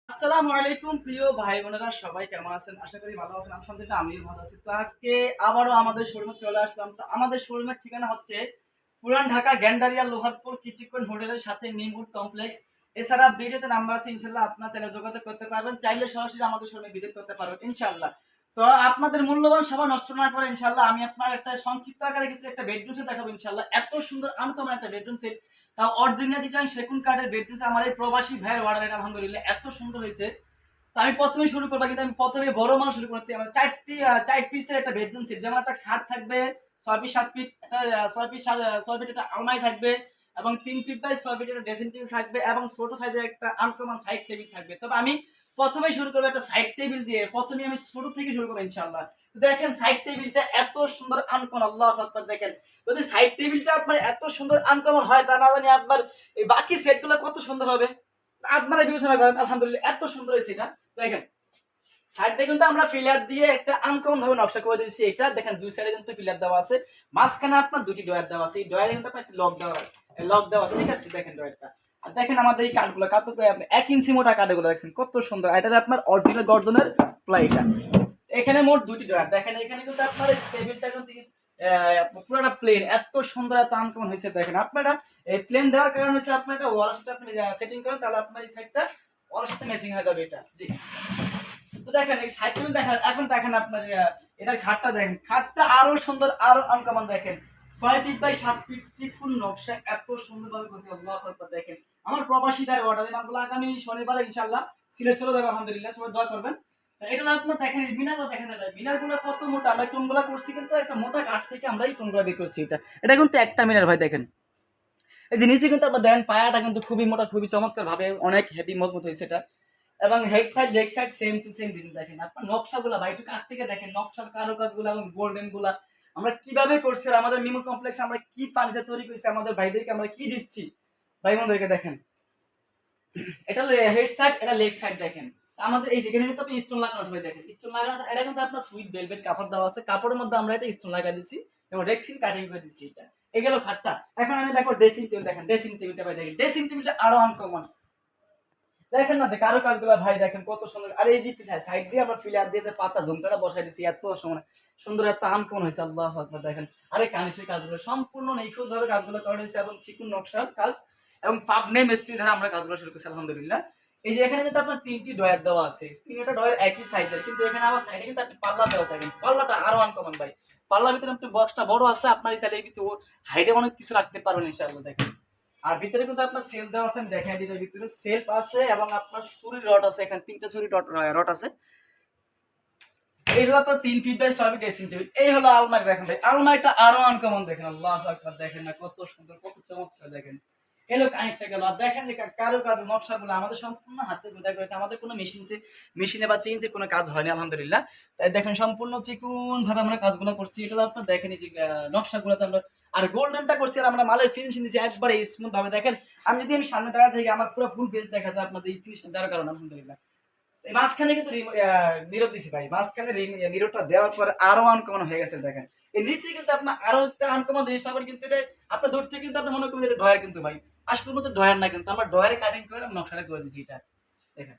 আসসালামু আলাইকুম প্রিয় ভাই বোনেরা, সবাই কেমন আছেন? আশা করি ভালো আছেন। আলহামদুলিল্লাহ আমিও ভালো আছি। তো আজকে আবারও আমাদের শোরুমে চলে আসলাম। তো আমাদের শোরুমের ঠিকানা হচ্ছে পুরান ঢাকা গ্যান্ডারিয়া লোহারপুর কিচিকন হোটেলের সাথে নিমউড কমপ্লেক্স। এছাড়া ভিডিওতে নাম্বার আছে, ইনশাল্লাহ আপনার চাইলে যোগাযোগ করতে পারবেন, চাইলে সরাসরি আমাদের শোরুমে ভিজিট করতে পারবেন ইনশাল্লাহ। তো আপনাদের মূল্যবান সময় নষ্ট না করে ইনশাল্লাহ আমি আপনার একটা সংক্ষিপ্ত আকারে কিছু একটা বেডরুম সেট দেখাবো ইনশাল্লাহ। এত সুন্দর আনকমন একটা বেডরুম সেট, তাও অরিজিনাল চিটাং সেগুন কাঠের বেডরুম। আমার এই প্রবাসী ভাইয়ের অর্ডার, আলহামদুলিল্লাহ এত সুন্দর হয়েছে। তো আমি প্রথমে শুরু করবো, কিন্তু আমি প্রথমে বড় মাল শুরু করতে। আমার চার পিসের একটা বেডরুম সেট, যেমন একটা খাট থাকবে 6 ফিট 7 ফিট, একটা 6 ফিট একটা আলমারি থাকবে, এবং 3 ফিট বাই 6 ফিট একটা ড্রেসিং টেবিল থাকবে, এবং ছোট সাইজের একটা আনকমন সাইড টেবিল থাকবে। তবে আমি প্রথমে শুরু করবো একটা সাইড টেবিল দিয়ে। প্রথমে আমি ছোট থেকে শুরু করবো ইনশাআল্লাহ। তো দেখেন সাইড টেবিলটা এত সুন্দর আনকমন, আল্লাহু আকবার। দেখেন যদি সাইড টেবিলটা আপনার এত সুন্দর আনকমন হয়, তা না জানি আপনার এই বাকি সেটগুলো কত সুন্দর হবে। আপনারা বিবেচনা করেন, আলহামদুলিল্লাহ এত সুন্দর হয়েছে এটা। দেখেন সাইডে কিন্তু আমরা ফিলার দিয়ে একটা আনকমন ভাবে নকশা করে দিয়েছি। এটা দেখেন দুই সাইডে কিন্তু ফিলার দেওয়া আছে, মাঝখানে আপনার দুটি ডয়ার দেওয়া আছে। এই ডয়ারে কিন্তু আপনার লক দেওয়া আছে, ঠিক আছে? দেখেন ডয়ারটা। আর দেখেন আমাদের এই কাঠগুলো কত 1 ইঞ্চি মোটা কাঠগুলো দেখছেন কত সুন্দর। এটা আপনার অরিজিনাল গর্জনের প্লাইটা। এখানে মোট দুটি ডয়ার। দেখেন এখানে কিন্তু আপনার টেবিলটা কিন্তু পুরোটা প্লেন, এত সুন্দর এত আনকমন হয়েছে। দেখেন আপনারা এই প্লেন দেওয়ার কারণ হচ্ছে আপনার একটা ওয়াল সাথে আপনি সেটিং করেন, তাহলে আপনার এই সাইডটা ওয়ালের সাথে ম্যাচিং হয়ে যাবে এটা। জি। তো দেখেন এই সাইড টেবিল দেখেন, এখন দেখেন আপনার এটার খাটটা দেখেন, খাটটা আরো সুন্দর আরো আনকমন। দেখেন 6 ফিট বাই 7 ফিট চিকুন নকশা, এত সুন্দর ভাবে করছে, আল্লাহু আকবার। দেখেন আমার প্রবাসীদের অর্ডার, মালগুলো আগামী শনিবার ইনশাআল্লাহ সিলেট চলে যাবে, আলহামদুলিল্লাহ সবাই দোয়া করবেন। এটা আপনার দেখেন এই মিনারগুলো দেখেন, মিনারগুলো কত মোটা। আমরা টুনগুলা করছি কিন্তু একটা মোটা কাঠ থেকে আমরা এই টুনগুলা বের করছি। এটা কিন্তু একটা মিনার ভাই। দেখেন এই যে নিচে কিন্তু আপনার দেখেন পায়াটা কিন্তু খুবই মোটা, খুবই চমৎকার ভাবে অনেক হেভি মজবুত হয়েছে এটা। এবং head side leg side same to same design. দেখেন আপনার নকশাগুলো ভাই একটু কাছ থেকে দেখেন, নকশার কারুকাজগুলো এবং গোল্ডেন গুলা আমরা কিভাবে করছি, আর আমাদের মিমো কমপ্লেক্সে আমরা কি ফার্নিচার তৈরি করছি, আমাদের ভাইদেরকে আমরা কি দিচ্ছি ভাই বোনদেরকে। দেখেন এটা হেড সাইড, এটা লেগ সাইড। দেখেন আমাদের এই যেখানে কিন্তু আপনি স্টোন লাগানো আছে ভাই, দেখেন স্টোন লাগানো আছে। এটা কিন্তু আপনার সুইট ভেলভেট কাপড় দেওয়া আছে, কাপড়ের মধ্যে আমরা এটা স্টোন লাগা দিচ্ছি এবং রেক্সিন কাটিং করে দিচ্ছি। এটা এগুলো খাটটা। এখন আমি দেখো ড্রেসিং টেবিল। দেখেন ড্রেসিং টেবিলটা ভাই, দেখেন ড্রেসিং টেবিলটা আরো আনকমন। দেখেন না যে কারো কাজগুলো ভাই দেখেন কত সুন্দর। আর এই যে সাইড দিয়ে আমরা ফিলার দিয়ে যে পাতা ঝুমকাটা বসাই দিচ্ছি, এত সুন্দর এত আনকমন হয়েছে, আল্লাহু আকবার। দেখেন আরে কানিসের কাজগুলো সম্পূর্ণ নিখুঁত ভাবে কাজগুলো করা হয়েছে, এবং চিকুন নকশার কাজ এবং পাবনে মিস্ত্রি দ্বারা আমরা কাজগুলো শুরু করছি, আলহামদুলিল্লাহ। এই যে এখানে কিন্তু আপনার 3টি ডয়ার দেওয়া আছে, 3টা ডয়ার একই সাইজের, কিন্তু এখানে আমার সাইডে কিন্তু একটা পাল্লা দেওয়া থাকে। পাল্লাটা আরো আনকমন ভাই। পাল্লার ভিতরে একটু বক্সটা বড় আছে, আপনার চাইলে ভিতরে হাইটে অনেক কিছু রাখতে পারবেন ইনশাআল্লাহ। দেখেন আর ভিতরে কিন্তু আপনার সেলফ দেওয়া আছে, আমি দেখাই দিই। ভিতরে সেলফ আছে এবং আপনার চুরির রড আছে, এখানে 3টা চুরি রড আছে। এই হলো আপনার 3 feet by 6 feet dressing table. এই হলো আলমারি। দেখেন ভাই আলমারিটা আরো আনকমন। দেখেন আল্লাহু আকবার। দেখেন না কত সুন্দর, কত চমৎকার। দেখেন এলো কানেক্টটা গেল। আর দেখেন কারো কাজ নকশাগুলো আমাদের সম্পূর্ণ হাতে তৈরি করেছে, আমাদের কোনো মেশিনে বা চেঞ্জে কোনো কাজ হয়নি, আলহামদুলিল্লাহ। তাই দেখেন সম্পূর্ণ চিকুন ভাবে আমরা কাজগুলো করছি। এটা আপনার দেখেন এই যে নকশাগুলোতে আমরা আর গোল্ডেনটা করছি, আর আমরা মালের ফিনিশিং দিচ্ছি একবারে স্মুথ ভাবে। দেখেন আমি সামনে দাঁড়া থেকে আমার পুরো ফুল বেস দেখা যায় আপনাদের এই ফিনিশিং দেওয়ার কারণে, আলহামদুলিল্লাহ। এই মাঝখানে কিন্তু নীরব দিছি ভাই, মাঝখানে নীরবটা দেওয়ার পর আরো আনকমন হয়ে গেছে। দেখেন এই নিচে কিন্তু আপনার আরো একটা আনকমন জিনিস পাবেন, কিন্তু এটা আপনার দূর থেকে কিন্তু আপনি মনে করবেন এটা ডয়ার, কিন্তু ভাই আসলে মতো ডয়ার না, কিন্তু আমরা ডয়ারে কাটিং করে নকশাটা করে দিচ্ছি। এটা দেখেন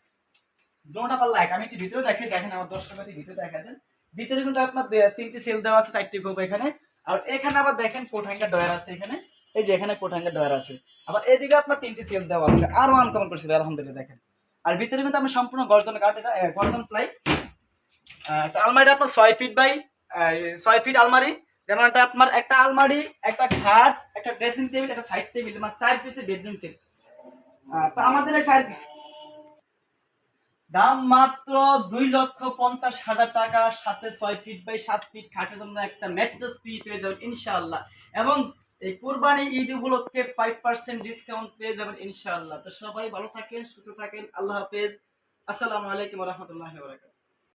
দুটোটা পাল্লা এক। আমি একটু ভিতরে দেখাই, দেখেন আমার দর্শকদের ভিতরে দেখা দেন। ভিতরে কিন্তু আপনার 3টি সেল দেওয়া আছে, 4টি কোপ এখানে। আর এখানে আবার দেখেন কোট হ্যাঙ্গার ডয়ার আছে এখানে। এই যে এখানে কোট হ্যাঙ্গার ডয়ার আছে, আবার এদিকে আপনার 3টি সেল দেওয়া আছে, আরো আনকমন করছে আলহামদুলিল্লাহ। দেখেন আর ভিতরে কিন্তু আমি সম্পূর্ণ গর্জন কাঠ, এটা গর্জন প্লাই। আলমারিটা আপনার 6 ফিট আলমারি। যেমন এটা আপনার একটা আলমারি, একটা খাট, একটা ড্রেসিং টেবিল, একটা সাইড টেবিল, মানে 4 পিসের বেডরুম সেট। তো আমাদের এই সাইড দাম মাত্র 2,50,000 টাকা, সাথে 6 ফিট বাই 7 ফিট খাটের জন্য একটা ম্যাট্রেস ফ্রি পেয়ে যাবেন ইনশাআল্লাহ। এবং এই কুরবানি ঈদ উপলক্ষে 5% ডিসকাউন্ট পেয়ে যাবেন ইনশাআল্লাহ। তো সবাই ভালো থাকেন, সুস্থ থাকেন, আল্লাহ হাফেজ। আসসালামু আলাইকুম ওয়া রাহমাতুল্লাহি ওয়া বারাকাতুহু।